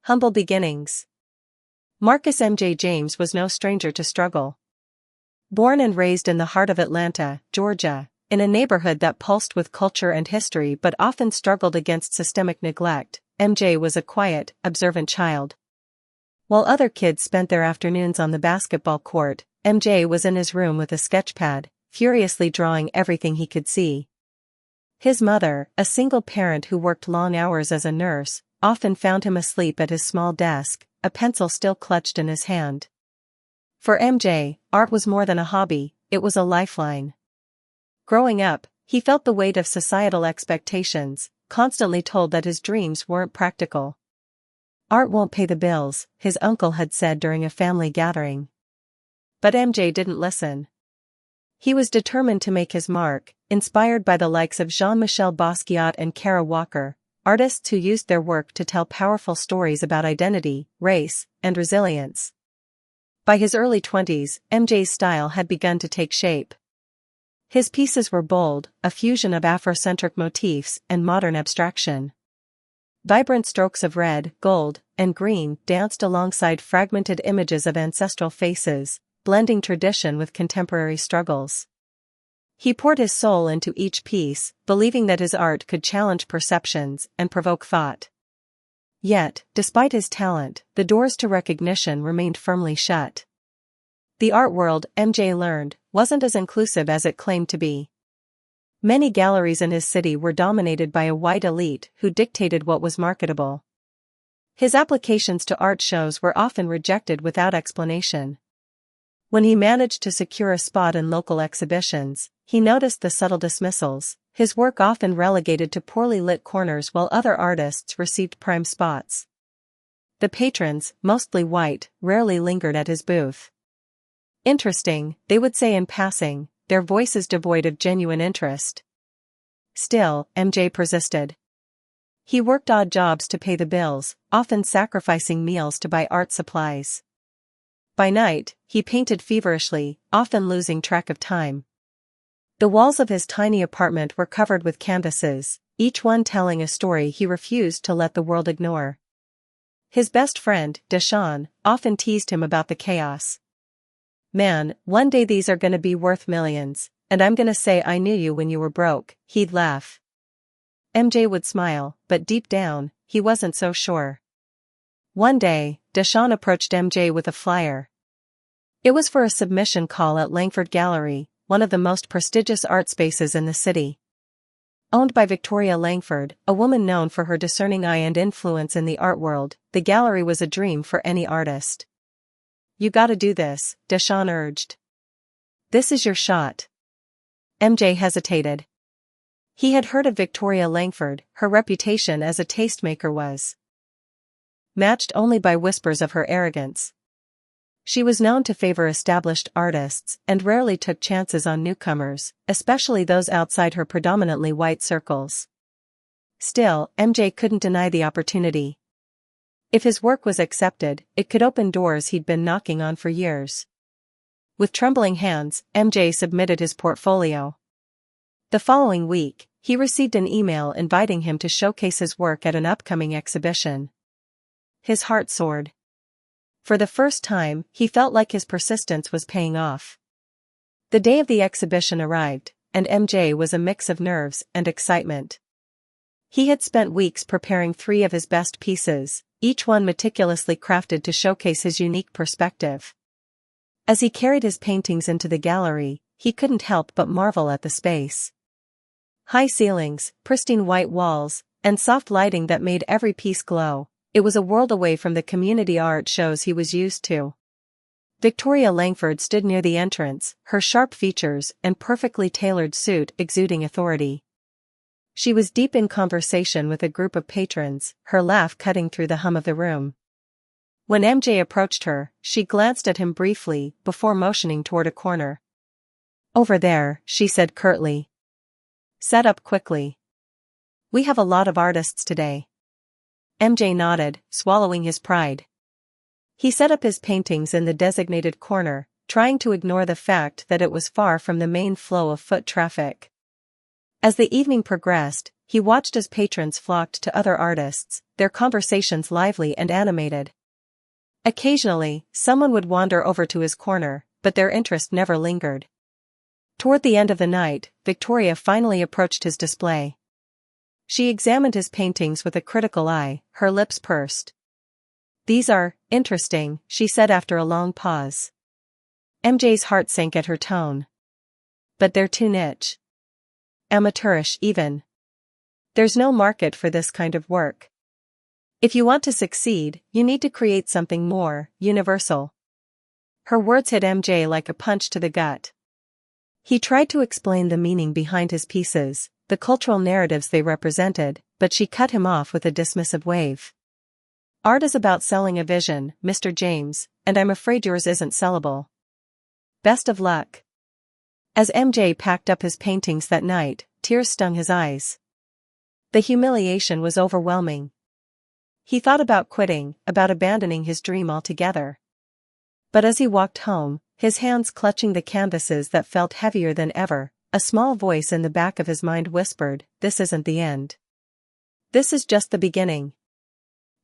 Humble beginnings. Marcus M.J. James was no stranger to struggle. Born and raised in the heart of Atlanta, Georgia, in a neighborhood that pulsed with culture and history but often struggled against systemic neglect, MJ was a quiet, observant child. While other kids spent their afternoons on the basketball court, MJ was in his room with a sketchpad, furiously drawing everything he could see. His mother, a single parent who worked long hours as a nurse, often found him asleep at his small desk, a pencil still clutched in his hand. For MJ, art was more than a hobby, it was a lifeline. Growing up, he felt the weight of societal expectations, constantly told that his dreams weren't practical. Art won't pay the bills, his uncle had said during a family gathering. But MJ didn't listen. He was determined to make his mark, inspired by the likes of Jean-Michel Basquiat and Kara Walker, artists who used their work to tell powerful stories about identity, race, and resilience. By his early 20s, MJ's style had begun to take shape. His pieces were bold, a fusion of Afrocentric motifs and modern abstraction. Vibrant strokes of red, gold, and green danced alongside fragmented images of ancestral faces, blending tradition with contemporary struggles. He poured his soul into each piece, believing that his art could challenge perceptions and provoke thought. Yet, despite his talent, the doors to recognition remained firmly shut. The art world, MJ learned, wasn't as inclusive as it claimed to be. Many galleries in his city were dominated by a white elite who dictated what was marketable. His applications to art shows were often rejected without explanation. When he managed to secure a spot in local exhibitions, he noticed the subtle dismissals, his work often relegated to poorly lit corners while other artists received prime spots. The patrons, mostly white, rarely lingered at his booth. Interesting, they would say in passing, their voices devoid of genuine interest. Still, MJ persisted. He worked odd jobs to pay the bills, often sacrificing meals to buy art supplies. By night, he painted feverishly, often losing track of time. The walls of his tiny apartment were covered with canvases, each one telling a story he refused to let the world ignore. His best friend, Deshaun, often teased him about the chaos. "Man, one day these are gonna be worth millions, and I'm gonna say I knew you when you were broke," he'd laugh. MJ would smile, but deep down, he wasn't so sure. One day, Deshaun approached MJ with a flyer. It was for a submission call at Langford Gallery, one of the most prestigious art spaces in the city. Owned by Victoria Langford, a woman known for her discerning eye and influence in the art world, the gallery was a dream for any artist. "You gotta do this," Deshaun urged. "This is your shot." MJ hesitated. He had heard of Victoria Langford, her reputation as a tastemaker was matched only by whispers of her arrogance. She was known to favor established artists and rarely took chances on newcomers, especially those outside her predominantly white circles. Still, MJ couldn't deny the opportunity. If his work was accepted, it could open doors he'd been knocking on for years. With trembling hands, MJ submitted his portfolio. The following week, he received an email inviting him to showcase his work at an upcoming exhibition. His heart soared. For the first time, he felt like his persistence was paying off. The day of the exhibition arrived, and MJ was a mix of nerves and excitement. He had spent weeks preparing 3 of his best pieces, each one meticulously crafted to showcase his unique perspective. As he carried his paintings into the gallery, he couldn't help but marvel at the space. High ceilings, pristine white walls, and soft lighting that made every piece glow. It was a world away from the community art shows he was used to. Victoria Langford stood near the entrance, her sharp features and perfectly tailored suit exuding authority. She was deep in conversation with a group of patrons, her laugh cutting through the hum of the room. When MJ approached her, she glanced at him briefly before motioning toward a corner. "Over there," she said curtly. "Set up quickly. We have a lot of artists today." MJ nodded, swallowing his pride. He set up his paintings in the designated corner, trying to ignore the fact that it was far from the main flow of foot traffic. As the evening progressed, he watched as patrons flocked to other artists, their conversations lively and animated. Occasionally, someone would wander over to his corner, but their interest never lingered. Toward the end of the night, Victoria finally approached his display. She examined his paintings with a critical eye, her lips pursed. "These are interesting," she said after a long pause. MJ's heart sank at her tone. "But they're too niche. Amateurish even. There's no market for this kind of work. If you want to succeed, you need to create something more universal." Her words hit MJ like a punch to the gut. He tried to explain the meaning behind his pieces, the cultural narratives they represented, but she cut him off with a dismissive wave. "Art is about selling a vision, Mr. James, and I'm afraid yours isn't sellable. Best of luck." As MJ packed up his paintings that night, tears stung his eyes. The humiliation was overwhelming. He thought about quitting, about abandoning his dream altogether. But as he walked home, his hands clutching the canvases that felt heavier than ever, a small voice in the back of his mind whispered, "This isn't the end. This is just the beginning."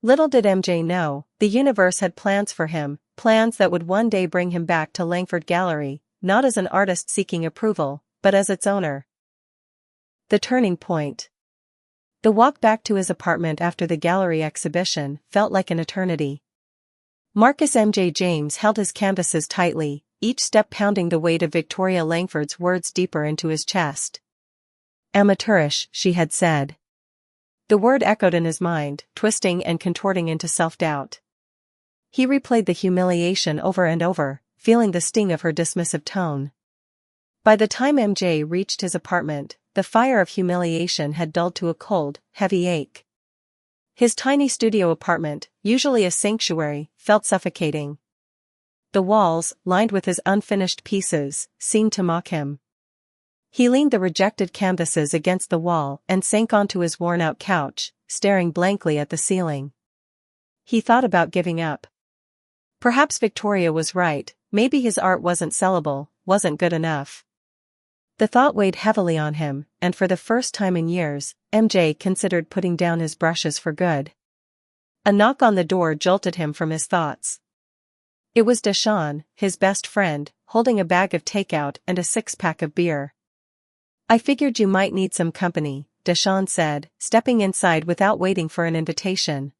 Little did MJ know, the universe had plans for him, plans that would one day bring him back to Langford Gallery, not as an artist seeking approval, but as its owner. The turning point. The walk back to his apartment after the gallery exhibition felt like an eternity. Marcus M.J. James held his canvases tightly, each step pounding the weight of Victoria Langford's words deeper into his chest. "Amateurish," she had said. The word echoed in his mind, twisting and contorting into self-doubt. He replayed the humiliation over and over, feeling the sting of her dismissive tone. By the time MJ reached his apartment, the fire of humiliation had dulled to a cold, heavy ache. His tiny studio apartment, usually a sanctuary, felt suffocating. The walls, lined with his unfinished pieces, seemed to mock him. He leaned the rejected canvases against the wall and sank onto his worn-out couch, staring blankly at the ceiling. He thought about giving up. Perhaps Victoria was right, maybe his art wasn't sellable, wasn't good enough. The thought weighed heavily on him, and for the first time in years, MJ considered putting down his brushes for good. A knock on the door jolted him from his thoughts. It was Deshawn, his best friend, holding a bag of takeout and a six-pack of beer. "I figured you might need some company," Deshawn said, stepping inside without waiting for an invitation.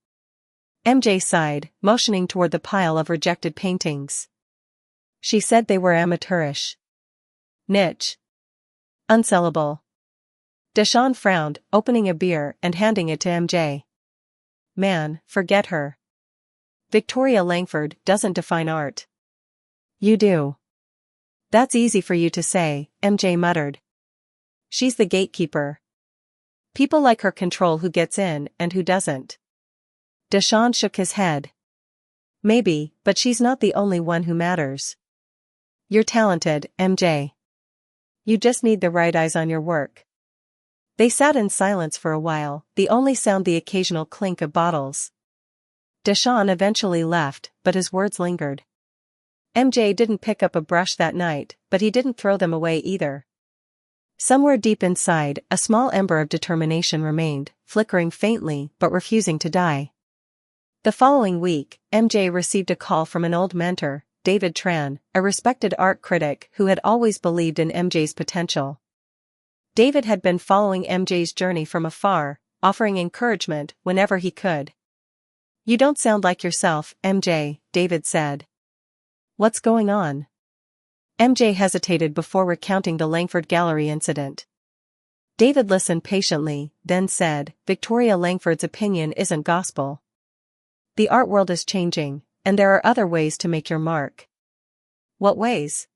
MJ sighed, motioning toward the pile of rejected paintings. "She said they were amateurish. Niche. Unsellable." Deshawn frowned, opening a beer and handing it to MJ. "Man, forget her. Victoria Langford doesn't define art." "You do." "That's easy for you to say," MJ muttered. "She's the gatekeeper. People like her control who gets in and who doesn't." Deshawn shook his head. "Maybe, but she's not the only one who matters. You're talented, MJ. You just need the right eyes on your work." They sat in silence for a while, the only sound the occasional clink of bottles. Deshawn eventually left, but his words lingered. MJ didn't pick up a brush that night, but he didn't throw them away either. Somewhere deep inside, a small ember of determination remained, flickering faintly but refusing to die. The following week, MJ received a call from an old mentor, David Tran, a respected art critic who had always believed in MJ's potential. David had been following MJ's journey from afar, offering encouragement whenever he could. "You don't sound like yourself, MJ," David said. "What's going on?" MJ hesitated before recounting the Langford Gallery incident. David listened patiently, then said, "Victoria Langford's opinion isn't gospel. The art world is changing, and there are other ways to make your mark." "What ways?"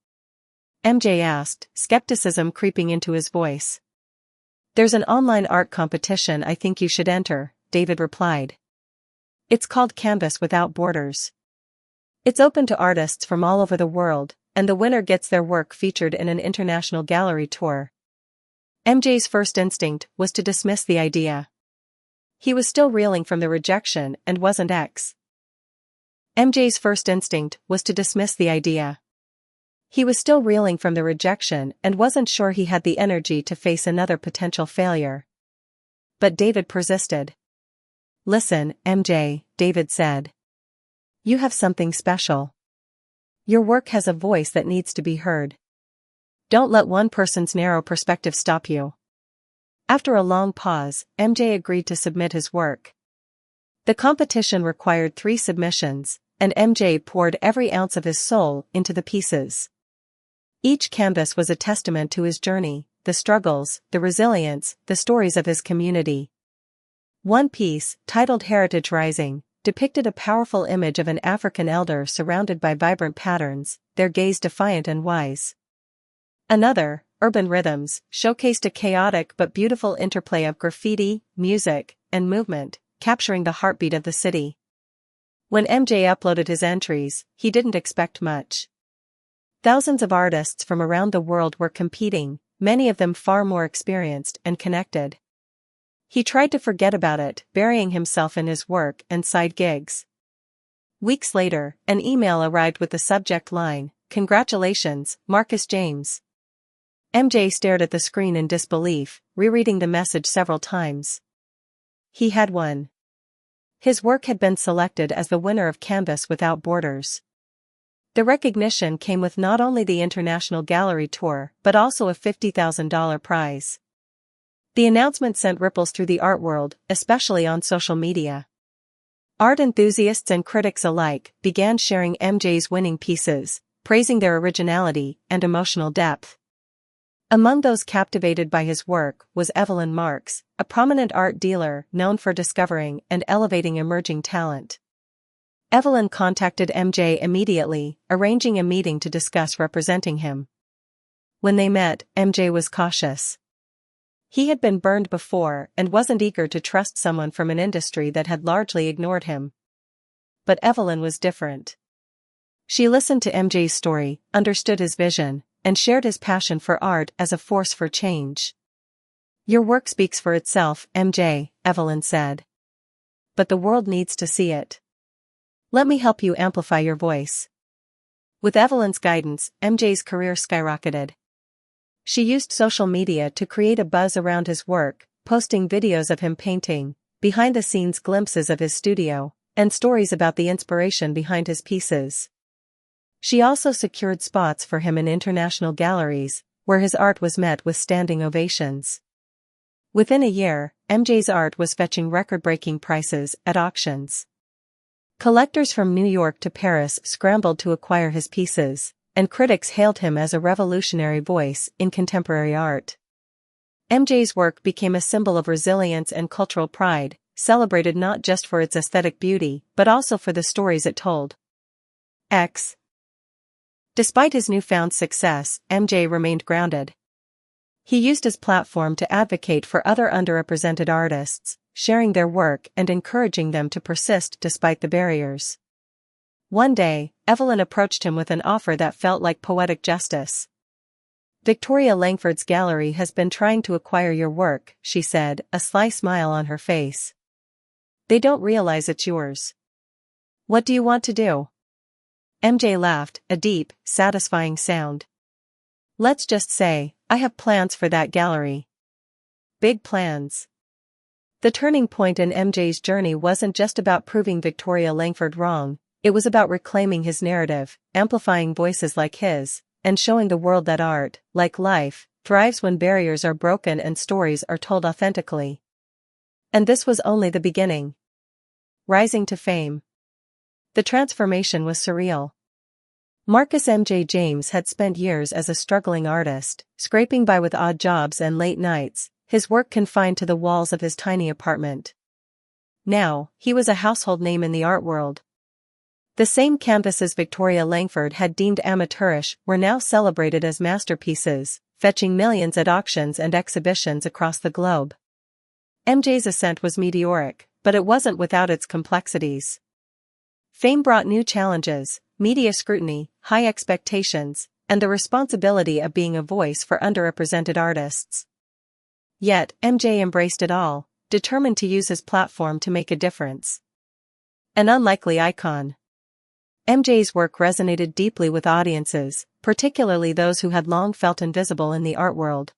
MJ asked, skepticism creeping into his voice. "There's an online art competition I think you should enter," David replied. "It's called Canvas Without Borders. It's open to artists from all over the world, and the winner gets their work featured in an international gallery tour." MJ's first instinct was to dismiss the idea. He was still reeling from the rejection and wasn't MJ's first instinct was to dismiss the idea. He was still reeling from the rejection and wasn't sure he had the energy to face another potential failure. But David persisted. "Listen, MJ," David said. "You have something special. Your work has a voice that needs to be heard. Don't let one person's narrow perspective stop you." After a long pause, MJ agreed to submit his work. The competition required 3 submissions, and MJ poured every ounce of his soul into the pieces. Each canvas was a testament to his journey, the struggles, the resilience, the stories of his community. One piece, titled Heritage Rising, depicted a powerful image of an African elder surrounded by vibrant patterns, their gaze defiant and wise. Another, Urban Rhythms, showcased a chaotic but beautiful interplay of graffiti, music, and movement, capturing the heartbeat of the city. When MJ uploaded his entries, he didn't expect much. Thousands of artists from around the world were competing, many of them far more experienced and connected. He tried to forget about it, burying himself in his work and side gigs. Weeks later, an email arrived with the subject line, "Congratulations, Marcus James." MJ stared at the screen in disbelief, rereading the message several times. He had won. His work had been selected as the winner of Canvas Without Borders. The recognition came with not only the international gallery tour but also a $50,000 prize. The announcement sent ripples through the art world, especially on social media. Art enthusiasts and critics alike began sharing MJ's winning pieces, praising their originality and emotional depth. Among those captivated by his work was Evelyn Marks, a prominent art dealer known for discovering and elevating emerging talent. Evelyn contacted MJ immediately, arranging a meeting to discuss representing him. When they met, MJ was cautious. He had been burned before and wasn't eager to trust someone from an industry that had largely ignored him. But Evelyn was different. She listened to MJ's story, understood his vision, and shared his passion for art as a force for change. "Your work speaks for itself, MJ," Evelyn said. "But the world needs to see it. Let me help you amplify your voice." With Evelyn's guidance, MJ's career skyrocketed. She used social media to create a buzz around his work, posting videos of him painting, behind-the-scenes glimpses of his studio, and stories about the inspiration behind his pieces. She also secured spots for him in international galleries, where his art was met with standing ovations. Within a year, MJ's art was fetching record-breaking prices at auctions. Collectors from New York to Paris scrambled to acquire his pieces, and critics hailed him as a revolutionary voice in contemporary art. MJ's work became a symbol of resilience and cultural pride, celebrated not just for its aesthetic beauty but also for the stories it told. Despite his newfound success, MJ remained grounded. He used his platform to advocate for other underrepresented artists, sharing their work and encouraging them to persist despite the barriers. One day, Evelyn approached him with an offer that felt like poetic justice. "Victoria Langford's gallery has been trying to acquire your work," she said, a sly smile on her face. "They don't realize it's yours. What do you want to do?" MJ laughed, a deep, satisfying sound. "Let's just say, I have plans for that gallery. Big plans." The turning point in MJ's journey wasn't just about proving Victoria Langford wrong. It was about reclaiming his narrative, amplifying voices like his, and showing the world that art, like life, thrives when barriers are broken and stories are told authentically. And this was only the beginning. Rising to fame. The transformation was surreal. Marcus MJ James had spent years as a struggling artist, scraping by with odd jobs and late nights, his work confined to the walls of his tiny apartment. Now, he was a household name in the art world. The same canvases Victoria Langford had deemed amateurish were now celebrated as masterpieces, fetching millions at auctions and exhibitions across the globe. MJ's ascent was meteoric, but it wasn't without its complexities. Fame brought new challenges, media scrutiny, high expectations, and the responsibility of being a voice for underrepresented artists. Yet, MJ embraced it all, determined to use his platform to make a difference. An unlikely icon. MJ's work resonated deeply with audiences, particularly those who had long felt invisible in the art world.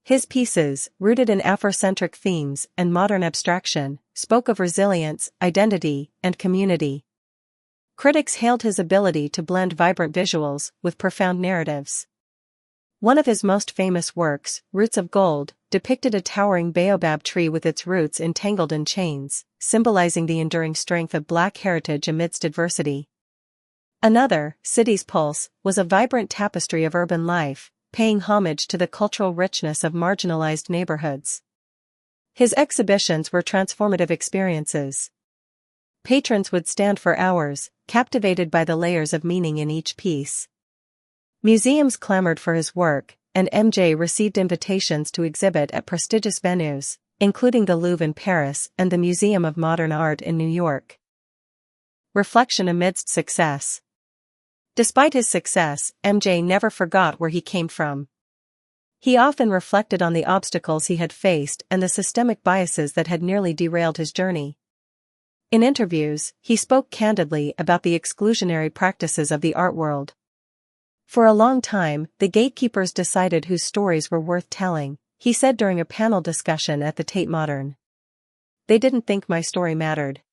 His pieces, rooted in Afrocentric themes and modern abstraction, spoke of resilience, identity, and community. Critics hailed his ability to blend vibrant visuals with profound narratives. One of his most famous works, Roots of Gold, depicted a towering baobab tree with its roots entangled in chains, symbolizing the enduring strength of Black heritage amidst adversity. Another, City's Pulse, was a vibrant tapestry of urban life, paying homage to the cultural richness of marginalized neighborhoods. His exhibitions were transformative experiences. Patrons would stand for hours, captivated by the layers of meaning in each piece. Museums clamored for his work, and MJ received invitations to exhibit at prestigious venues, including the Louvre in Paris and the Museum of Modern Art in New York. Reflection amidst success. Despite his success, MJ never forgot where he came from. He often reflected on the obstacles he had faced and the systemic biases that had nearly derailed his journey. In interviews, he spoke candidly about the exclusionary practices of the art world. For a long time, the gatekeepers decided whose stories were worth telling, he said during a panel discussion at the Tate Modern. They didn't think my story mattered.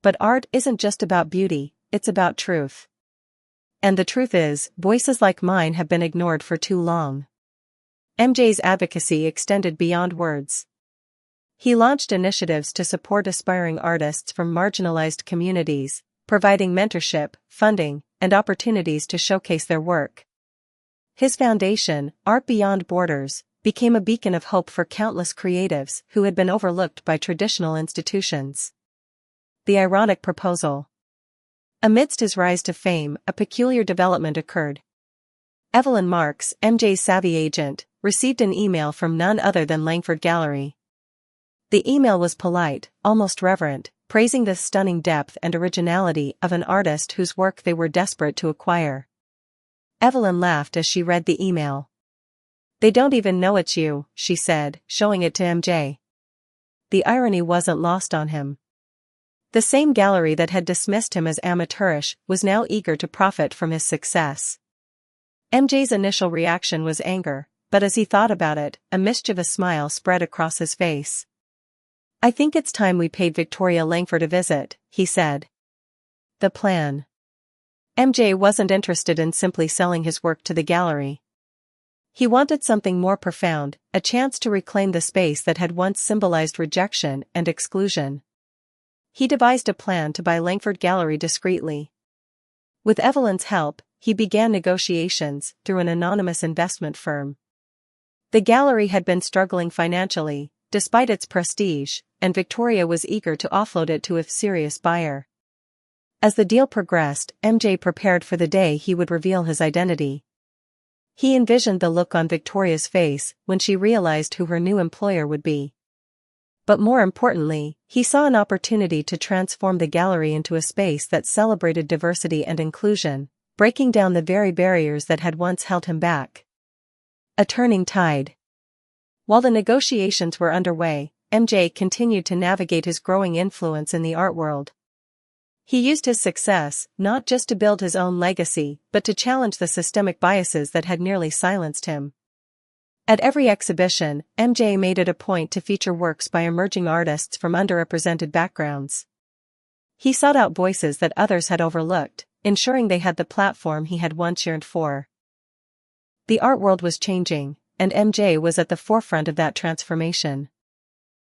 But art isn't just about beauty, it's about truth. And the truth is, voices like mine have been ignored for too long. MJ's advocacy extended beyond words. He launched initiatives to support aspiring artists from marginalized communities, providing mentorship, funding, and opportunities to showcase their work. His foundation, Art Beyond Borders, became a beacon of hope for countless creatives who had been overlooked by traditional institutions. The ironic proposal. Amidst his rise to fame, a peculiar development occurred. Evelyn Marks, MJ's savvy agent, received an email from none other than Langford Gallery. The email was polite, almost reverent, praising the stunning depth and originality of an artist whose work they were desperate to acquire. Evelyn laughed as she read the email. "They don't even know it's you," she said, showing it to MJ. The irony wasn't lost on him. The same gallery that had dismissed him as amateurish was now eager to profit from his success. MJ's initial reaction was anger, but as he thought about it, a mischievous smile spread across his face. "I think it's time we paid Victoria Langford a visit," he said. The plan. MJ wasn't interested in simply selling his work to the gallery. He wanted something more profound, a chance to reclaim the space that had once symbolized rejection and exclusion. He devised a plan to buy Langford Gallery discreetly. With Evelyn's help, he began negotiations through an anonymous investment firm. The gallery had been struggling financially, despite its prestige, and Victoria was eager to offload it to a serious buyer. As the deal progressed, MJ prepared for the day he would reveal his identity. He envisioned the look on Victoria's face when she realized who her new employer would be. But more importantly, he saw an opportunity to transform the gallery into a space that celebrated diversity and inclusion, breaking down the very barriers that had once held him back. A turning tide. While the negotiations were underway, MJ continued to navigate his growing influence in the art world. He used his success, not just to build his own legacy, but to challenge the systemic biases that had nearly silenced him. At every exhibition, MJ made it a point to feature works by emerging artists from underrepresented backgrounds. He sought out voices that others had overlooked, ensuring they had the platform he had once yearned for. The art world was changing, and MJ was at the forefront of that transformation.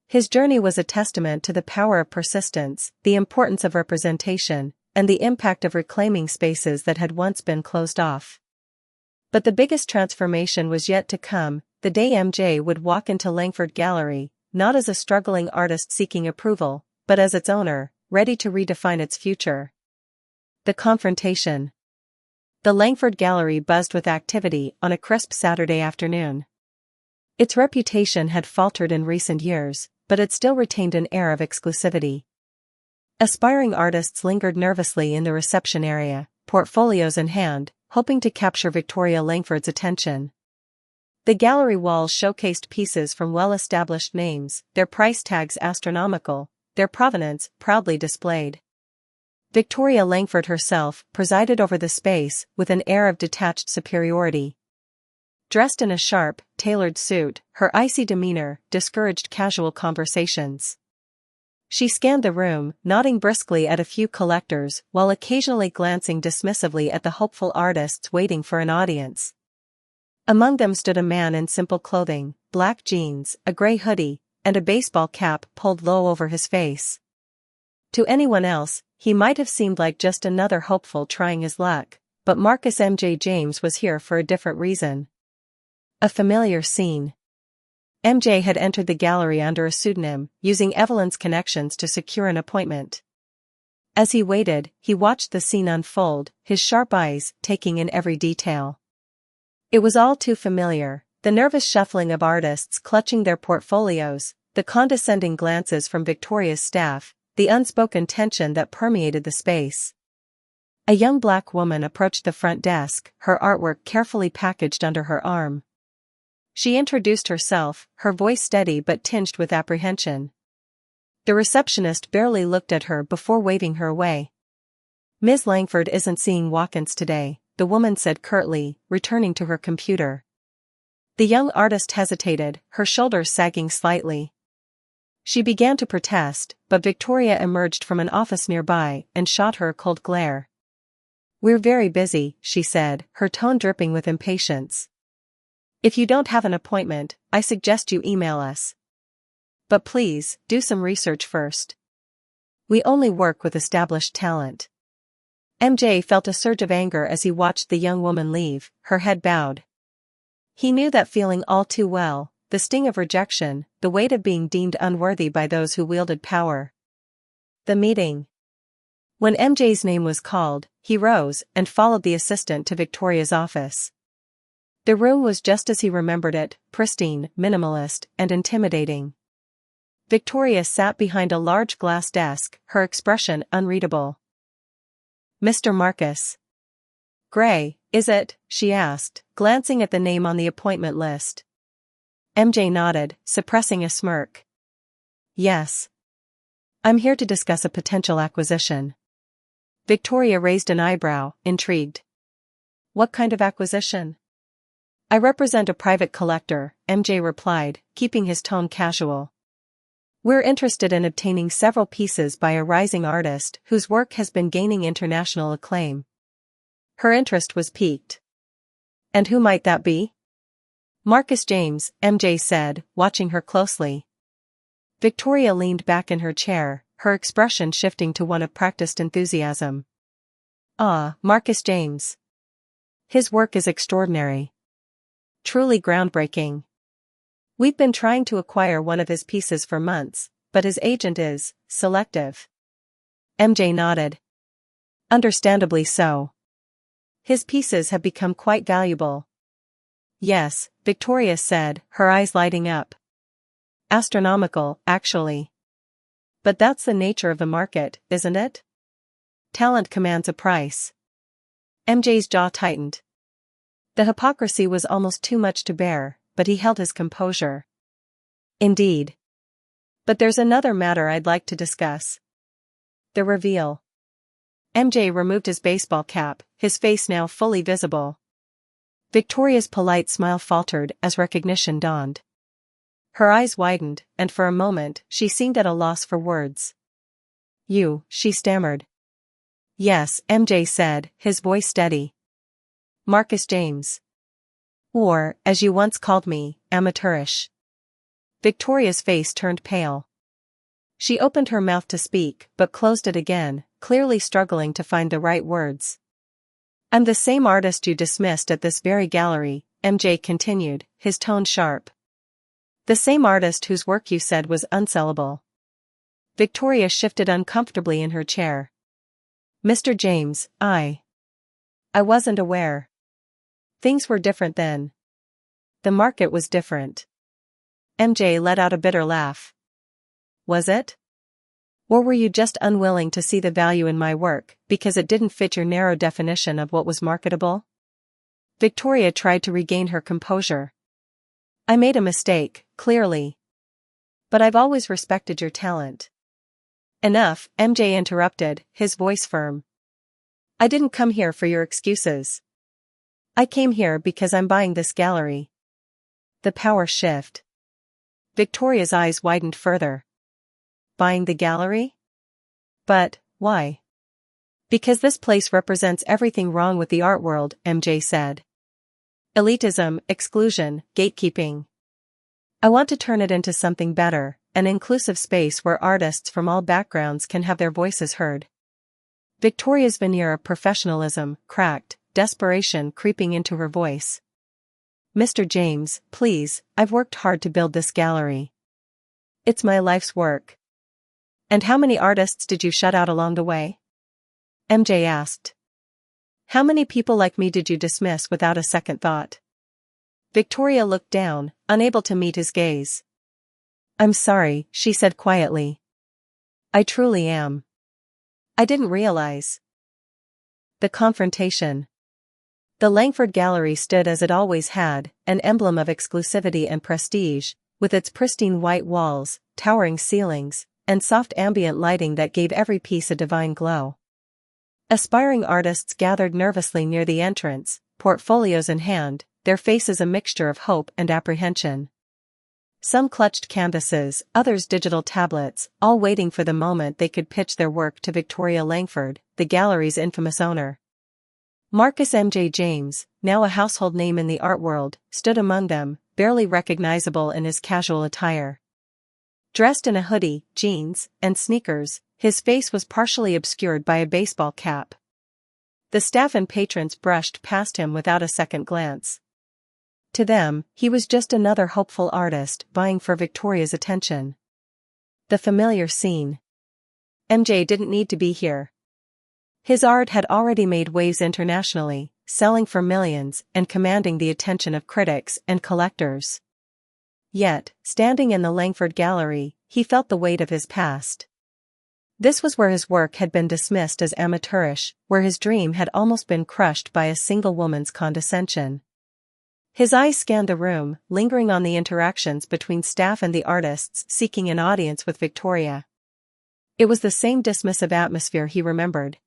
His journey was a testament to the power of persistence, the importance of representation, and the impact of reclaiming spaces that had once been closed off. But the biggest transformation was yet to come, the day MJ would walk into Langford Gallery, not as a struggling artist seeking approval, but as its owner, ready to redefine its future. The confrontation. The Langford Gallery buzzed with activity on a crisp Saturday afternoon. Its reputation had faltered in recent years, but it still retained an air of exclusivity. Aspiring artists lingered nervously in the reception area, portfolios in hand, hoping to capture Victoria Langford's attention. The gallery walls showcased pieces from well-established names, their price tags astronomical, their provenance proudly displayed. Victoria Langford herself presided over the space with an air of detached superiority. Dressed in a sharp, tailored suit, her icy demeanor discouraged casual conversations. She scanned the room, nodding briskly at a few collectors while occasionally glancing dismissively at the hopeful artists waiting for an audience. Among them stood a man in simple clothing, black jeans, a gray hoodie, and a baseball cap pulled low over his face. To anyone else, he might have seemed like just another hopeful trying his luck, but Marcus M.J. James was here for a different reason. A familiar scene. MJ had entered the gallery under a pseudonym, using Evelyn's connections to secure an appointment. As he waited, he watched the scene unfold, his sharp eyes taking in every detail. It was all too familiar, the nervous shuffling of artists clutching their portfolios, the condescending glances from Victoria's staff, the unspoken tension that permeated the space. A young black woman approached the front desk, her artwork carefully packaged under her arm. She introduced herself, her voice steady but tinged with apprehension. The receptionist barely looked at her before waving her away. "Ms. Langford isn't seeing walk-ins today," the woman said curtly, returning to her computer. The young artist hesitated, her shoulders sagging slightly. She began to protest, but Victoria emerged from an office nearby and shot her a cold glare. "We're very busy," she said, her tone dripping with impatience. "If you don't have an appointment, I suggest you email us. But please, do some research first. We only work with established talent." MJ felt a surge of anger as he watched the young woman leave, her head bowed. He knew that feeling all too well, the sting of rejection, the weight of being deemed unworthy by those who wielded power. The meeting. When MJ's name was called, he rose and followed the assistant to Victoria's office. The room was just as he remembered it, pristine, minimalist, and intimidating. Victoria sat behind a large glass desk, her expression unreadable. "Mr. Marcus Gray, is it?" she asked, glancing at the name on the appointment list. MJ nodded, suppressing a smirk. "Yes. I'm here to discuss a potential acquisition." Victoria raised an eyebrow, intrigued. "What kind of acquisition?" "I represent a private collector," MJ replied, keeping his tone casual. "We're interested in obtaining several pieces by a rising artist whose work has been gaining international acclaim." Her interest was piqued. "And who might that be?" "Marcus James," MJ said, watching her closely. Victoria leaned back in her chair, her expression shifting to one of practiced enthusiasm. "Ah, Marcus James. His work is extraordinary. Truly groundbreaking. We've been trying to acquire one of his pieces for months, but his agent is selective." MJ nodded. "Understandably so. His pieces have become quite valuable." "Yes," Victoria said, her eyes lighting up. "Astronomical, actually. But that's the nature of the market, isn't it? Talent commands a price." MJ's jaw tightened. The hypocrisy was almost too much to bear, but he held his composure. "Indeed. But there's another matter I'd like to discuss. The reveal." MJ removed his baseball cap, his face now fully visible. Victoria's polite smile faltered as recognition dawned. Her eyes widened, and for a moment, she seemed at a loss for words. "You," she stammered. "Yes," MJ said, his voice steady. "Marcus James. Or, as you once called me, amateurish." Victoria's face turned pale. She opened her mouth to speak, but closed it again, clearly struggling to find the right words. "I'm the same artist you dismissed at this very gallery," MJ continued, his tone sharp. "The same artist whose work you said was unsellable." Victoria shifted uncomfortably in her chair. "Mr. James, I wasn't aware. Things were different then. The market was different." MJ let out a bitter laugh. "Was it? Or were you just unwilling to see the value in my work, because it didn't fit your narrow definition of what was marketable?" Victoria tried to regain her composure. "I made a mistake, clearly. But I've always respected your talent." "Enough," MJ interrupted, his voice firm. "I didn't come here for your excuses. I came here because I'm buying this gallery." The power shift. Victoria's eyes widened further. Buying the gallery? But, why? Because this place represents everything wrong with the art world, MJ said. Elitism, exclusion, gatekeeping. I want to turn it into something better, an inclusive space where artists from all backgrounds can have their voices heard. Victoria's veneer of professionalism cracked, desperation creeping into her voice. Mr. James, please, I've worked hard to build this gallery. It's my life's work. And how many artists did you shut out along the way? MJ asked. How many people like me did you dismiss without a second thought? Victoria looked down, unable to meet his gaze. I'm sorry, she said quietly. I truly am. I didn't realize. The confrontation. The Langford Gallery stood as it always had, an emblem of exclusivity and prestige, with its pristine white walls, towering ceilings, and soft ambient lighting that gave every piece a divine glow. Aspiring artists gathered nervously near the entrance, portfolios in hand, their faces a mixture of hope and apprehension. Some clutched canvases, others digital tablets, all waiting for the moment they could pitch their work to Victoria Langford, the gallery's infamous owner. Marcus M.J. James, now a household name in the art world, stood among them, barely recognizable in his casual attire. Dressed in a hoodie, jeans, and sneakers, his face was partially obscured by a baseball cap. The staff and patrons brushed past him without a second glance. To them, he was just another hopeful artist vying for Victoria's attention. The familiar scene. MJ didn't need to be here. His art had already made waves internationally, selling for millions and commanding the attention of critics and collectors. Yet, standing in the Langford Gallery, he felt the weight of his past. This was where his work had been dismissed as amateurish, where his dream had almost been crushed by a single woman's condescension. His eyes scanned the room, lingering on the interactions between staff and the artists seeking an audience with Victoria. It was the same dismissive atmosphere he remembered.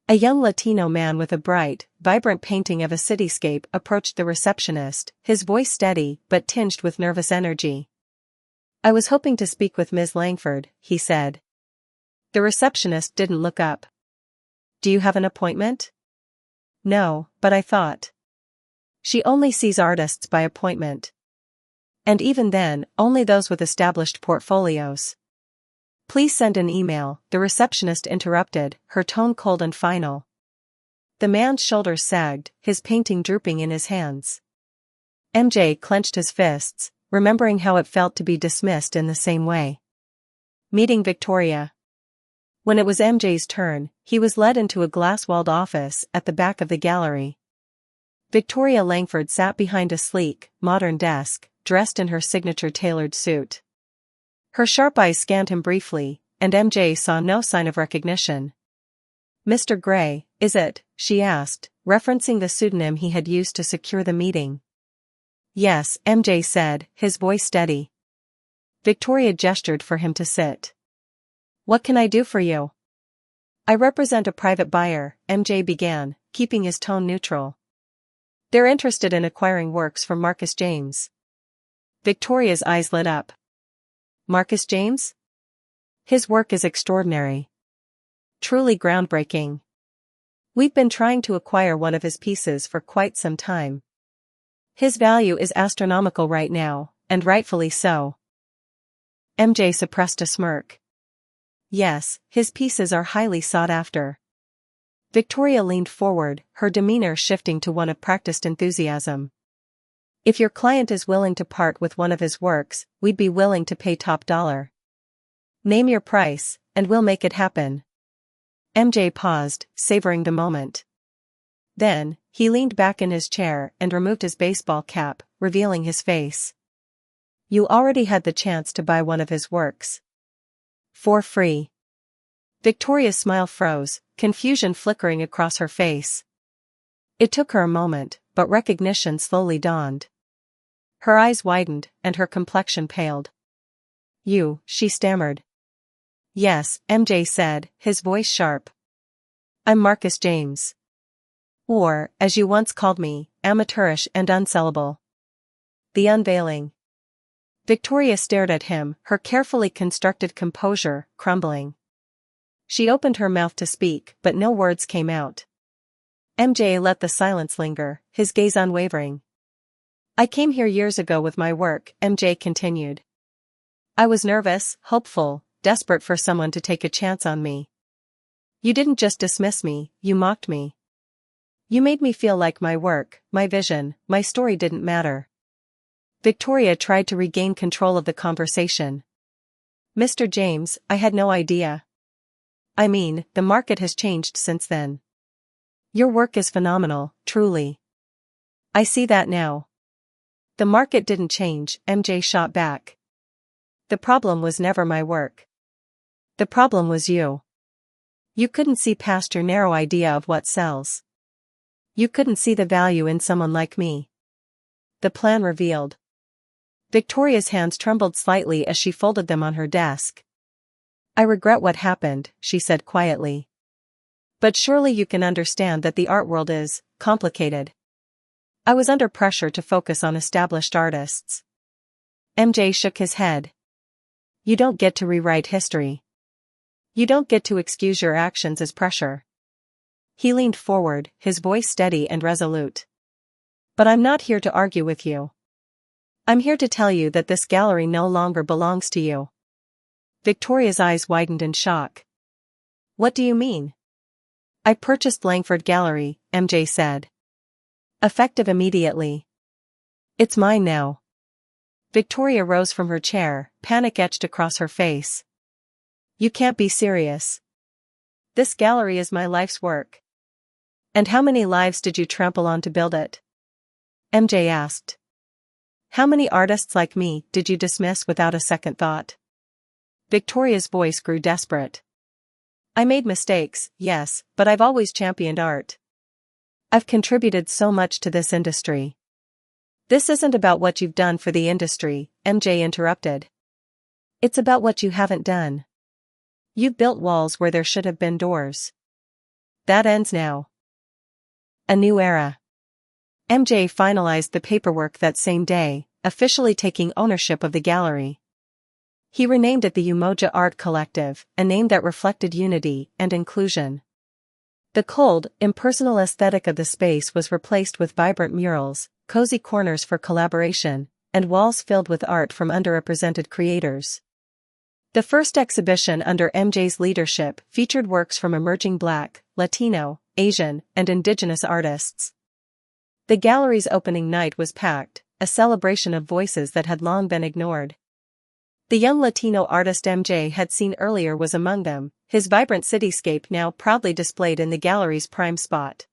A young Latino man with a bright, vibrant painting of a cityscape approached the receptionist, his voice steady but tinged with nervous energy. I was hoping to speak with Ms. Langford, he said. The receptionist didn't look up. Do you have an appointment? No, but I thought. She only sees artists by appointment. And even then, only those with established portfolios. Please send an email, the receptionist interrupted, her tone cold and final. The man's shoulders sagged, his painting drooping in his hands. MJ clenched his fists, remembering how it felt to be dismissed in the same way. Meeting Victoria. When it was MJ's turn, he was led into a glass-walled office at the back of the gallery. Victoria Langford sat behind a sleek, modern desk, dressed in her signature tailored suit. Her sharp eyes scanned him briefly, and MJ saw no sign of recognition. Mr. Gray, is it? She asked, referencing the pseudonym he had used to secure the meeting. Yes, MJ said, his voice steady. Victoria gestured for him to sit. What can I do for you? I represent a private buyer, MJ began, keeping his tone neutral. They're interested in acquiring works from Marcus James. Victoria's eyes lit up. Marcus James? His work is extraordinary. Truly groundbreaking. We've been trying to acquire one of his pieces for quite some time. His value is astronomical right now, and rightfully so. MJ suppressed a smirk. Yes, his pieces are highly sought after. Victoria leaned forward, her demeanor shifting to one of practiced enthusiasm. If your client is willing to part with one of his works, we'd be willing to pay top dollar. Name your price, and we'll make it happen. MJ paused, savoring the moment. Then, he leaned back in his chair and removed his baseball cap, revealing his face. You already had the chance to buy one of his works. For free. Victoria's smile froze, confusion flickering across her face. It took her a moment, but recognition slowly dawned. Her eyes widened, and her complexion paled. You, she stammered. Yes, MJ said, his voice sharp. I'm Marcus James. Or, as you once called me, amateurish and unsellable. The unveiling. Victoria stared at him, her carefully constructed composure crumbling. She opened her mouth to speak, but no words came out. MJ let the silence linger, his gaze unwavering. I came here years ago with my work, MJ continued. I was nervous, hopeful, desperate for someone to take a chance on me. You didn't just dismiss me, you mocked me. You made me feel like my work, my vision, my story didn't matter. Victoria tried to regain control of the conversation. Mr. James, I had no idea. I mean, the market has changed since then. Your work is phenomenal, truly. I see that now. The market didn't change, MJ shot back. The problem was never my work. The problem was you. You couldn't see past your narrow idea of what sells. You couldn't see the value in someone like me. The plan revealed. Victoria's hands trembled slightly as she folded them on her desk. I regret what happened, she said quietly. But surely you can understand that the art world is complicated. I was under pressure to focus on established artists. MJ shook his head. You don't get to rewrite history. You don't get to excuse your actions as pressure. He leaned forward, his voice steady and resolute. But I'm not here to argue with you. I'm here to tell you that this gallery no longer belongs to you. Victoria's eyes widened in shock. What do you mean? I purchased Langford Gallery, MJ said. Effective immediately. It's mine now. Victoria rose from her chair, panic etched across her face. You can't be serious. This gallery is my life's work. And how many lives did you trample on to build it? MJ asked. How many artists like me did you dismiss without a second thought? Victoria's voice grew desperate. I made mistakes, yes, but I've always championed art. I've contributed so much to this industry. This isn't about what you've done for the industry, MJ interrupted. It's about what you haven't done. You've built walls where there should have been doors. That ends now. A new era. MJ finalized the paperwork that same day, officially taking ownership of the gallery. He renamed it the Umoja Art Collective, a name that reflected unity and inclusion. The cold, impersonal aesthetic of the space was replaced with vibrant murals, cozy corners for collaboration, and walls filled with art from underrepresented creators. The first exhibition under MJ's leadership featured works from emerging Black, Latino, Asian, and Indigenous artists. The gallery's opening night was packed, a celebration of voices that had long been ignored. The young Latino artist MJ had seen earlier was among them, his vibrant cityscape now proudly displayed in the gallery's prime spot.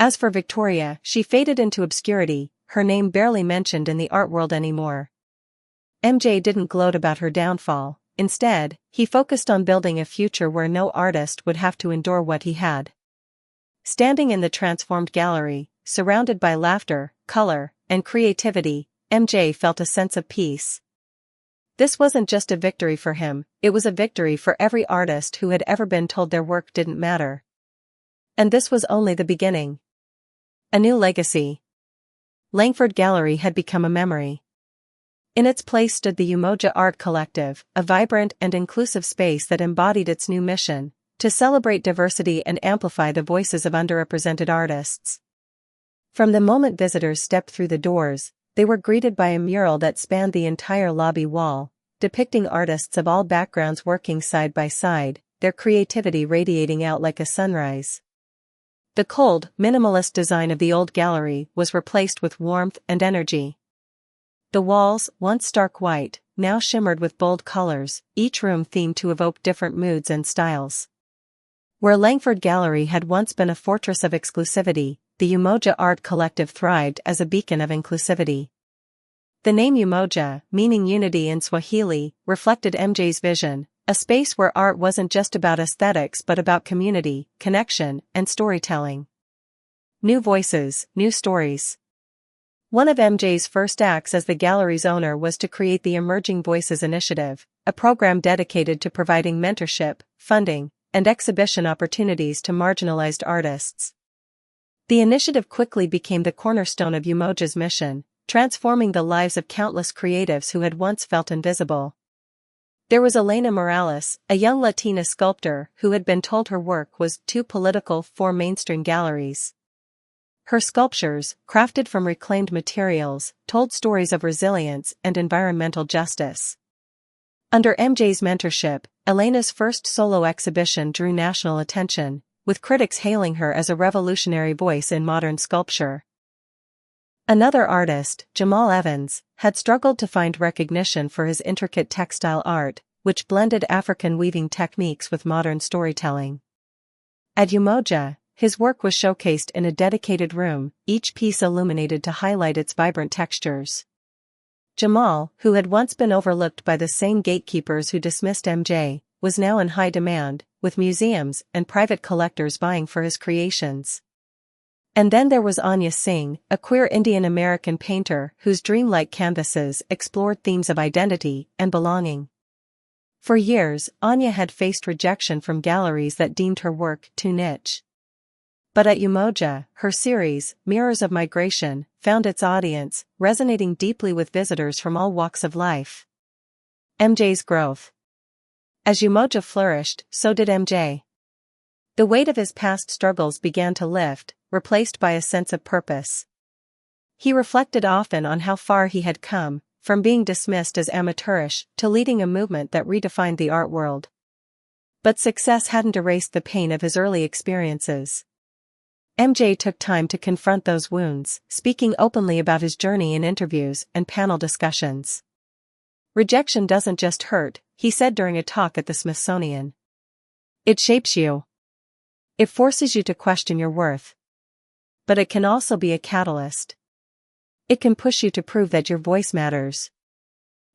As for Victoria, she faded into obscurity, her name barely mentioned in the art world anymore. MJ didn't gloat about her downfall, instead, he focused on building a future where no artist would have to endure what he had. Standing in the transformed gallery, surrounded by laughter, color, and creativity, MJ felt a sense of peace. This wasn't just a victory for him, it was a victory for every artist who had ever been told their work didn't matter. And this was only the beginning. A new legacy. Langford Gallery had become a memory. In its place stood the Umoja Art Collective, a vibrant and inclusive space that embodied its new mission, to celebrate diversity and amplify the voices of underrepresented artists. From the moment visitors stepped through the doors, they were greeted by a mural that spanned the entire lobby wall, depicting artists of all backgrounds working side by side, their creativity radiating out like a sunrise. The cold, minimalist design of the old gallery was replaced with warmth and energy. The walls, once stark white, now shimmered with bold colors, each room themed to evoke different moods and styles. Where Langford Gallery had once been a fortress of exclusivity, the Umoja Art Collective thrived as a beacon of inclusivity. The name Umoja, meaning unity in Swahili, reflected MJ's vision, a space where art wasn't just about aesthetics but about community, connection, and storytelling. New voices, new stories. One of MJ's first acts as the gallery's owner was to create the Emerging Voices Initiative, a program dedicated to providing mentorship, funding, and exhibition opportunities to marginalized artists. The initiative quickly became the cornerstone of Umoja's mission, transforming the lives of countless creatives who had once felt invisible. There was Elena Morales, a young Latina sculptor who had been told her work was too political for mainstream galleries. Her sculptures, crafted from reclaimed materials, told stories of resilience and environmental justice. Under MJ's mentorship, Elena's first solo exhibition drew national attention, with critics hailing her as a revolutionary voice in modern sculpture. Another artist, Jamal Evans, had struggled to find recognition for his intricate textile art, which blended African weaving techniques with modern storytelling. At Umoja, his work was showcased in a dedicated room, each piece illuminated to highlight its vibrant textures. Jamal, who had once been overlooked by the same gatekeepers who dismissed MJ, was now in high demand, with museums and private collectors vying for his creations. And then there was Anya Singh, a queer Indian-American painter whose dreamlike canvases explored themes of identity and belonging. For years, Anya had faced rejection from galleries that deemed her work too niche. But at Umoja, her series, Mirrors of Migration, found its audience, resonating deeply with visitors from all walks of life. MJ's growth. As Umoja flourished, so did MJ. The weight of his past struggles began to lift, replaced by a sense of purpose. He reflected often on how far he had come, from being dismissed as amateurish to leading a movement that redefined the art world. But success hadn't erased the pain of his early experiences. MJ took time to confront those wounds, speaking openly about his journey in interviews and panel discussions. "Rejection doesn't just hurt," he said during a talk at the Smithsonian. "It shapes you. It forces you to question your worth. But it can also be a catalyst. It can push you to prove that your voice matters."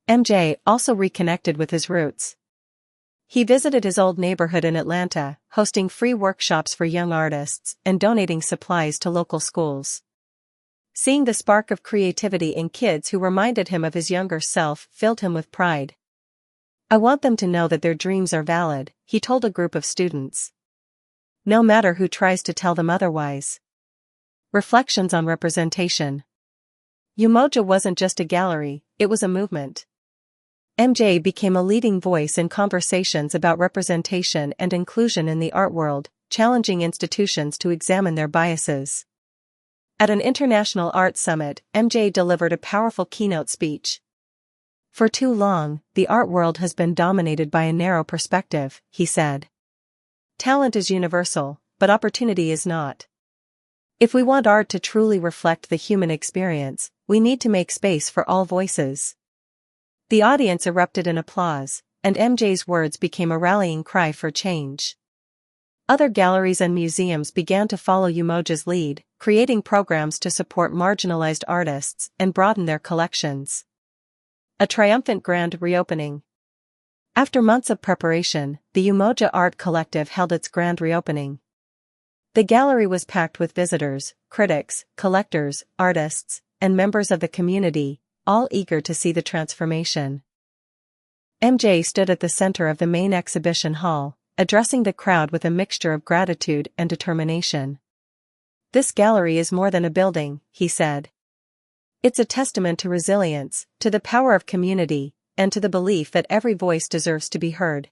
MJ also reconnected with his roots. He visited his old neighborhood in Atlanta, hosting free workshops for young artists and donating supplies to local schools. Seeing the spark of creativity in kids who reminded him of his younger self filled him with pride. "I want them to know that their dreams are valid," he told a group of students. "No matter who tries to tell them otherwise." Reflections on representation. Umoja wasn't just a gallery, it was a movement. MJ became a leading voice in conversations about representation and inclusion in the art world, challenging institutions to examine their biases. At an international art summit, MJ delivered a powerful keynote speech. "For too long, the art world has been dominated by a narrow perspective," he said. "Talent is universal, but opportunity is not. If we want art to truly reflect the human experience, we need to make space for all voices." The audience erupted in applause, and MJ's words became a rallying cry for change. Other galleries and museums began to follow Umoja's lead, creating programs to support marginalized artists and broaden their collections. A triumphant grand reopening. After months of preparation, the Umoja Art Collective held its grand reopening. The gallery was packed with visitors, critics, collectors, artists, and members of the community, all eager to see the transformation. MJ stood at the center of the main exhibition hall, addressing the crowd with a mixture of gratitude and determination. "This gallery is more than a building," he said. "It's a testament to resilience, to the power of community, and to the belief that every voice deserves to be heard."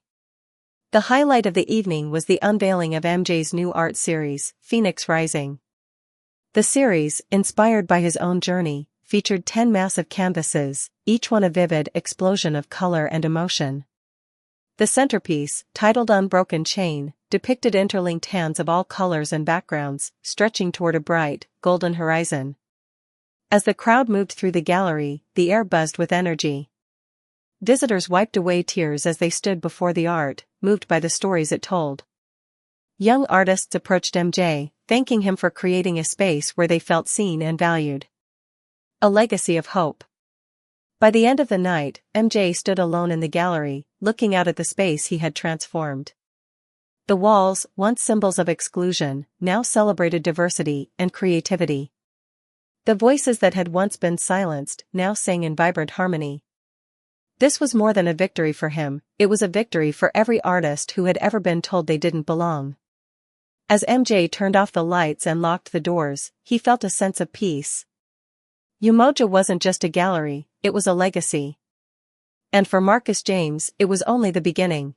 The highlight of the evening was the unveiling of MJ's new art series, Phoenix Rising. The series, inspired by his own journey, featured 10 massive canvases, each one a vivid explosion of color and emotion. The centerpiece, titled Unbroken Chain, depicted interlinked hands of all colors and backgrounds, stretching toward a bright, golden horizon. As the crowd moved through the gallery, the air buzzed with energy. Visitors wiped away tears as they stood before the art, moved by the stories it told. Young artists approached MJ, thanking him for creating a space where they felt seen and valued. A legacy of hope. By the end of the night, MJ stood alone in the gallery, looking out at the space he had transformed. The walls, once symbols of exclusion, now celebrated diversity and creativity. The voices that had once been silenced now sang in vibrant harmony. This was more than a victory for him, it was a victory for every artist who had ever been told they didn't belong. As MJ turned off the lights and locked the doors, he felt a sense of peace. Umoja wasn't just a gallery, it was a legacy. And for Marcus James, it was only the beginning.